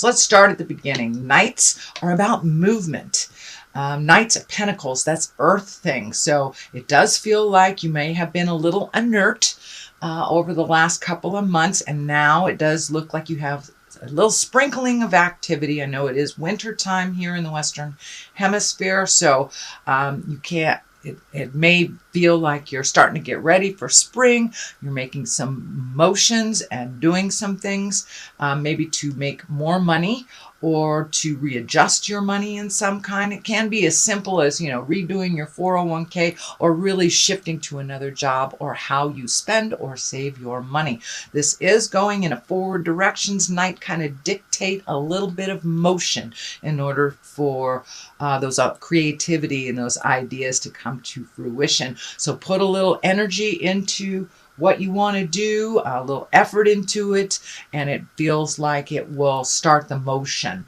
So let's start at the beginning. Knights are about movement. Knights of Pentacles, that's earth thing. So it does feel like you may have been a little inert over the last couple of months, and now it does look like you have a little sprinkling of activity. I know it is winter time here in the Western Hemisphere, so you can't, it may feel like you're starting to get ready for spring. You're making some motions and doing some things, maybe to make more money or to readjust your money in some kind. It can be as simple as, redoing your 401k or really shifting to another job or how you spend or save your money. This is going in a forward directions. Night kind of dictate a little bit of motion in order for those creativity and those ideas to come to fruition. So put a little energy into what you want to do, a little effort into it, and it feels like it will start the motion.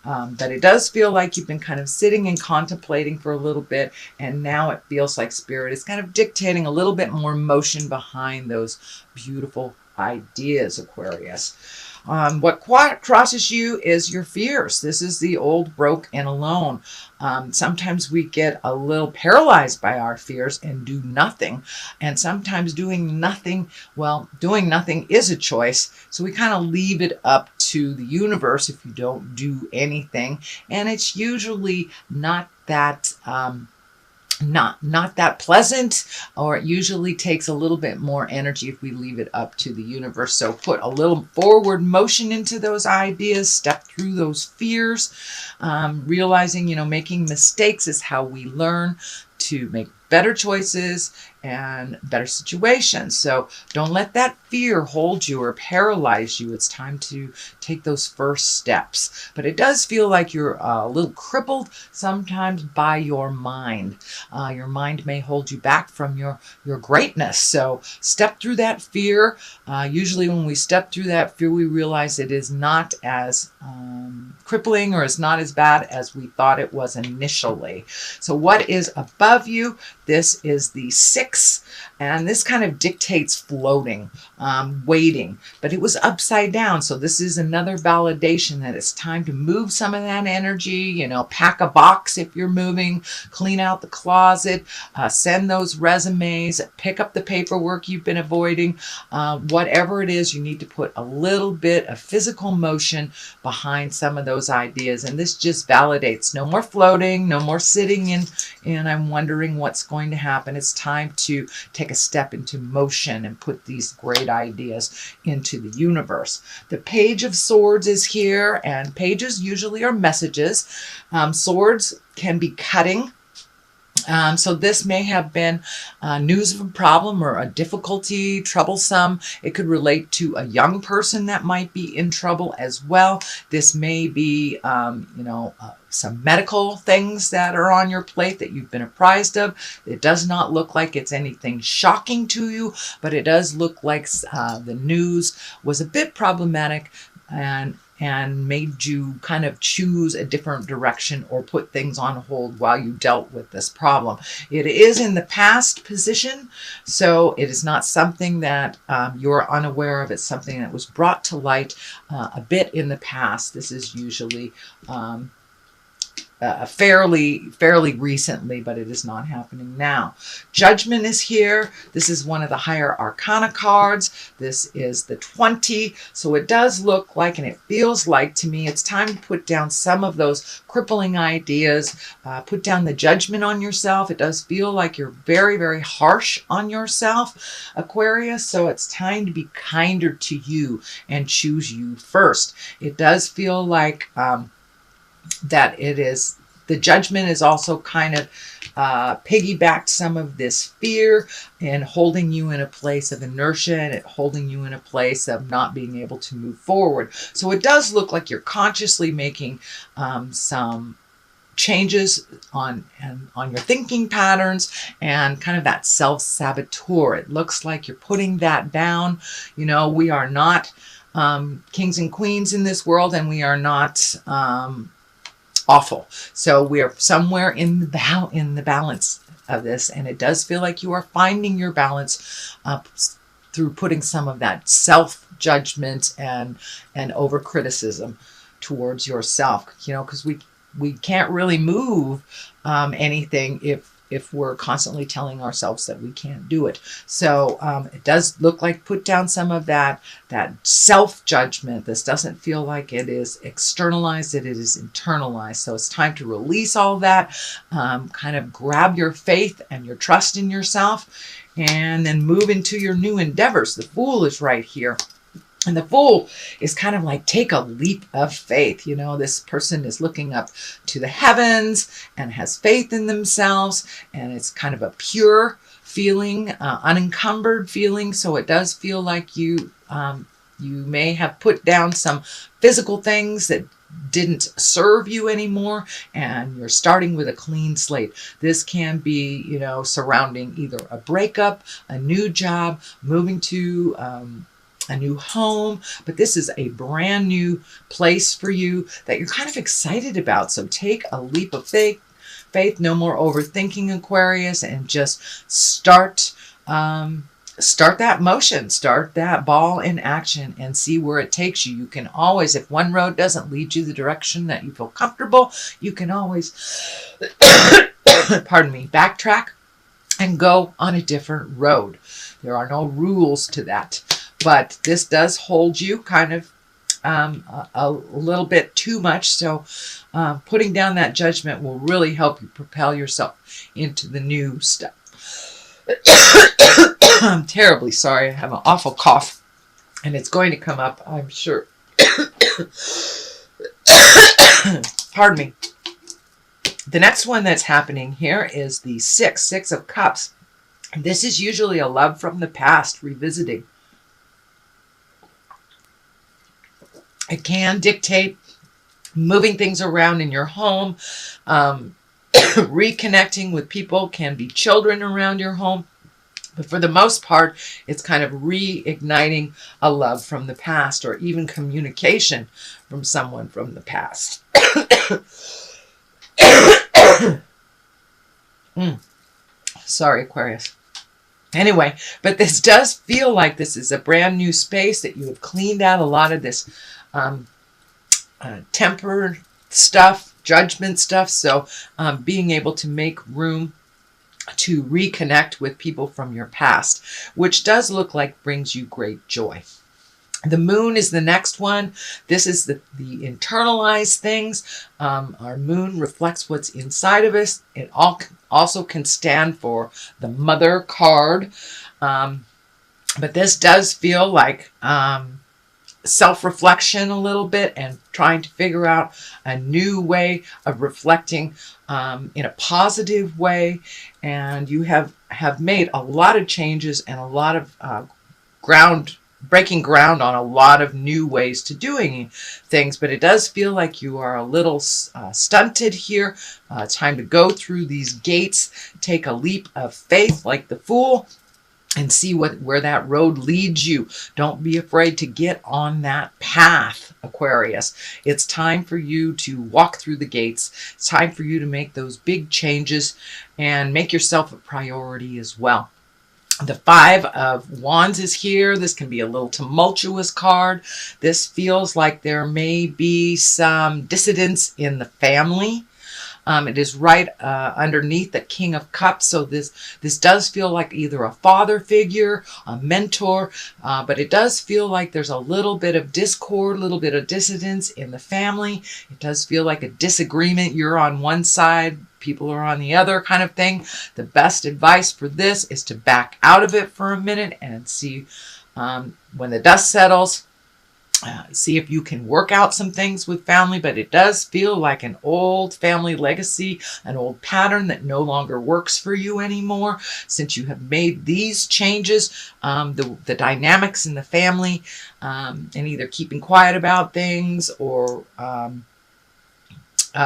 But it does feel like you've been kind of sitting and contemplating for a little bit, and now it feels like Spirit is kind of dictating a little bit more motion behind those beautiful ideas, Aquarius. What crosses you is your fears. This is the old, broke, and alone. Sometimes we get a little paralyzed by our fears and do nothing. And sometimes doing nothing is a choice. So we kind of leave it up to the universe if you don't do anything. And it's usually not that not that pleasant, or it usually takes a little bit more energy if we leave it up to the universe. So put a little forward motion into those ideas, step through those fears, realizing, making mistakes is how we learn to make better choices and better situations. So don't let that fear hold you or paralyze you. It's time to take those first steps. But it does feel like you're a little crippled sometimes by your mind. Your mind may hold you back from your greatness. So step through that fear. Usually when we step through that fear, we realize it is not as crippling or is not as bad as we thought it was initially. So what is above you? This is the 6, and this kind of dictates floating, waiting, but it was upside down. So this is another validation that it's time to move some of that energy, pack a box if you're moving, clean out the closet, send those resumes, pick up the paperwork you've been avoiding, whatever it is, you need to put a little bit of physical motion behind some of those ideas. And this just validates no more floating, no more sitting and I'm wondering what's going to happen. It's time to take a step into motion and put these great ideas into the universe. The Page of Swords is here, and pages usually are messages. Swords can be cutting. So this may have been news of a problem or a difficulty, troublesome. It could relate to a young person that might be in trouble as well. This may be, some medical things that are on your plate that you've been apprised of. It does not look like it's anything shocking to you, but it does look like the news was a bit problematic and made you kind of choose a different direction or put things on hold while you dealt with this problem. It is in the past position, so it is not something that you're unaware of. It's something that was brought to light a bit in the past. This is usually fairly recently, but it is not happening now. Judgment is here. This is one of the higher arcana cards. This is the 20. So it does look like, and it feels like to me, it's time to put down some of those crippling ideas, put down the judgment on yourself. It does feel like you're very, very harsh on yourself, Aquarius. So it's time to be kinder to you and choose you first. It does feel like that it is, the judgment is also kind of piggybacked some of this fear and holding you in a place of inertia and holding you in a place of not being able to move forward. So it does look like you're consciously making some changes on your thinking patterns and kind of that self-saboteur. It looks like you're putting that down. We are not kings and queens in this world, and we are not awful. So we're somewhere in the balance of this, and it does feel like you are finding your balance through putting some of that self-judgment and over-criticism towards yourself, because we can't really move anything if we're constantly telling ourselves that we can't do it. So it does look like put down some of that self-judgment. This doesn't feel like it is externalized, it is internalized. So it's time to release all that, kind of grab your faith and your trust in yourself, and then move into your new endeavors. The Fool is right here. And the Fool is kind of like, take a leap of faith. This person is looking up to the heavens and has faith in themselves. And it's kind of a pure feeling, unencumbered feeling. So it does feel like you may have put down some physical things that didn't serve you anymore, and you're starting with a clean slate. This can be, surrounding either a breakup, a new job, moving to a new home, but this is a brand new place for you that you're kind of excited about. So take a leap of faith, no more overthinking, Aquarius, and just start that motion, start that ball in action, and see where it takes you. You can always, if one road doesn't lead you the direction that you feel comfortable, you can always, pardon me, backtrack and go on a different road. There are no rules to that. But this does hold you kind of a little bit too much. So putting down that judgment will really help you propel yourself into the new stuff. I'm terribly sorry. I have an awful cough, and it's going to come up, I'm sure. Pardon me. The next one that's happening here is the Six of Cups. This is usually a love from the past revisiting. It can dictate moving things around in your home, reconnecting with people, can be children around your home. But for the most part, it's kind of reigniting a love from the past, or even communication from someone from the past. Sorry, Aquarius. Anyway, but this does feel like this is a brand new space, that you have cleaned out a lot of this temper stuff, judgment stuff. So being able to make room to reconnect with people from your past, which does look like brings you great joy. The Moon is the next one. This is the internalized things. Our moon reflects what's inside of us. It also can stand for the Mother card. But this does feel like self-reflection a little bit, and trying to figure out a new way of reflecting in a positive way. And you have made a lot of changes and a lot of breaking ground on a lot of new ways to doing things, but it does feel like you are a little stunted here. It's time to go through these gates, take a leap of faith like the Fool, and see where that road leads you. Don't be afraid to get on that path, Aquarius. It's time for you to walk through the gates. It's time for you to make those big changes and make yourself a priority as well. The Five of Wands is here. This can be a little tumultuous card. This feels like there may be some dissidence in the family. It is right underneath the King of Cups. So this does feel like either a father figure, a mentor, but it does feel like there's a little bit of discord, a little bit of dissidence in the family. It does feel like a disagreement. You're on one side, people are on the other, kind of thing. The best advice for this is to back out of it for a minute and see when the dust settles. See if you can work out some things with family, but it does feel like an old family legacy, an old pattern that no longer works for you anymore. Since you have made these changes, the dynamics in the family, and either keeping quiet about things or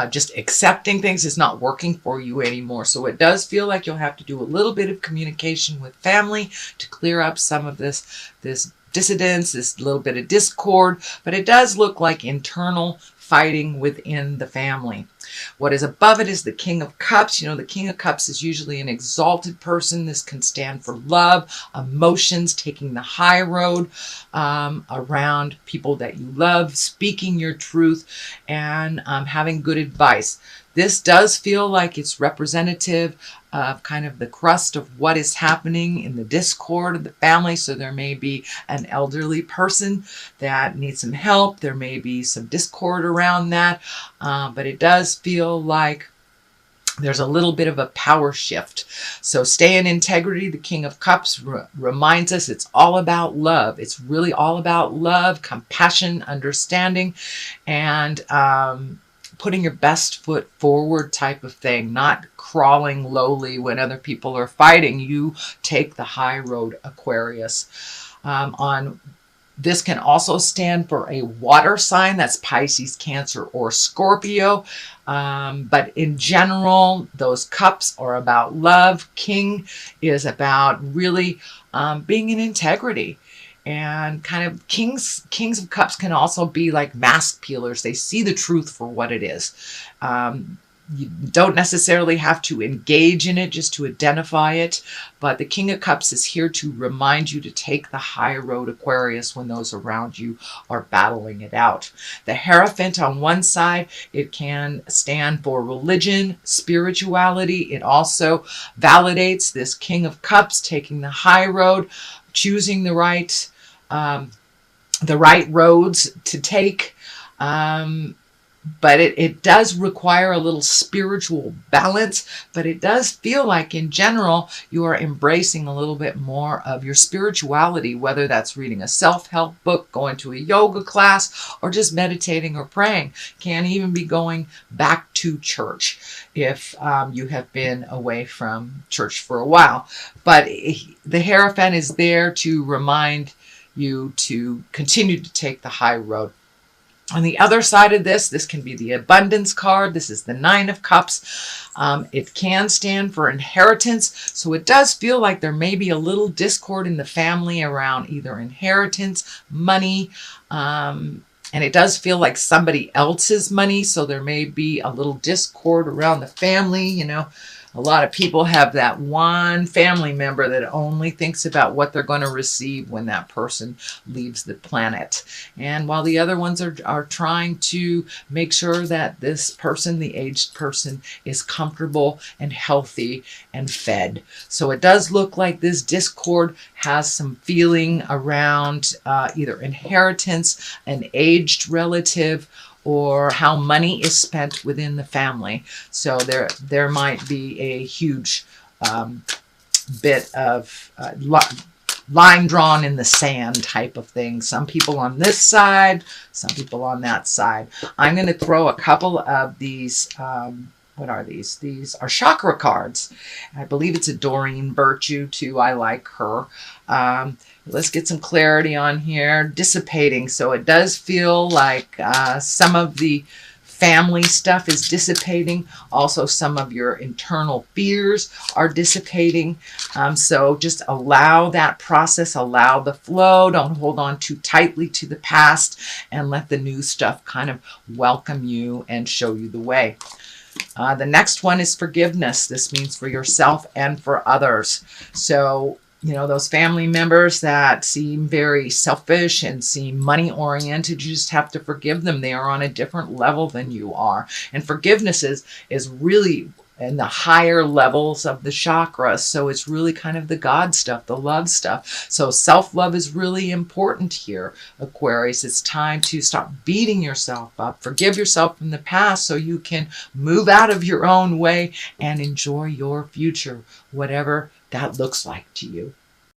just accepting things is not working for you anymore. So it does feel like you'll have to do a little bit of communication with family to clear up some of this dissidence, this little bit of discord, but it does look like internal fighting within the family. What is above it is the King of Cups. You know, the King of Cups is usually an exalted person. This can stand for love, emotions, taking the high road around people that you love, speaking your truth, and having good advice. This does feel like it's representative of kind of the crust of what is happening in the discord of the family. So there may be an elderly person that needs some help. There may be some discord around that. But it does feel like there's a little bit of a power shift. So stay in integrity. The King of Cups reminds us it's all about love. It's really all about love, compassion, understanding, and putting your best foot forward type of thing, not crawling lowly when other people are fighting. You take the high road, Aquarius. This can also stand for a water sign. That's Pisces, Cancer, or Scorpio. But in general, those cups are about love. King is about really being in integrity. And kind of kings of cups can also be like mask peelers. They see the truth for what it is. You don't necessarily have to engage in it just to identify it, but the King of Cups is here to remind you to take the high road, Aquarius, when those around you are battling it out. The Hierophant on one side, it can stand for religion, spirituality. It also validates this King of Cups taking the high road, choosing the right roads to take. But it does require a little spiritual balance, but it does feel like in general you are embracing a little bit more of your spirituality, whether that's reading a self-help book, going to a yoga class, or just meditating or praying. Can even be going back to church if you have been away from church for a while. But the Hierophant is there to remind you to continue to take the high road. On the other side of this can be the abundance card. This is the Nine of Cups. It can stand for inheritance. So it does feel like there may be a little discord in the family around either inheritance, money, and it does feel like somebody else's money. So there may be a little discord around the family. You know, a lot of people have that one family member that only thinks about what they're going to receive when that person leaves the planet. And while the other ones are trying to make sure that this person, the aged person, is comfortable and healthy and fed. So it does look like this discord has some feeling around either inheritance, an aged relative, or how money is spent within the family. So there might be a huge bit of line drawn in the sand type of thing. Some people on this side, some people on that side. I'm going to throw a couple of these. What are these? These are chakra cards. I believe it's a Doreen Virtue too. I like her. Let's get some clarity on here. Dissipating. So it does feel like some of the family stuff is dissipating. Also, some of your internal fears are dissipating. So just allow that process, allow the flow. Don't hold on too tightly to the past, and let the new stuff kind of welcome you and show you the way. The next one is forgiveness. This means for yourself and for others. So, you know, those family members that seem very selfish and seem money oriented, you just have to forgive them. They are on a different level than you are. And forgiveness is really in the higher levels of the chakras. So it's really kind of the God stuff, the love stuff. So self-love is really important here, Aquarius. It's time to stop beating yourself up. Forgive yourself from the past so you can move out of your own way and enjoy your future, whatever that looks like to you.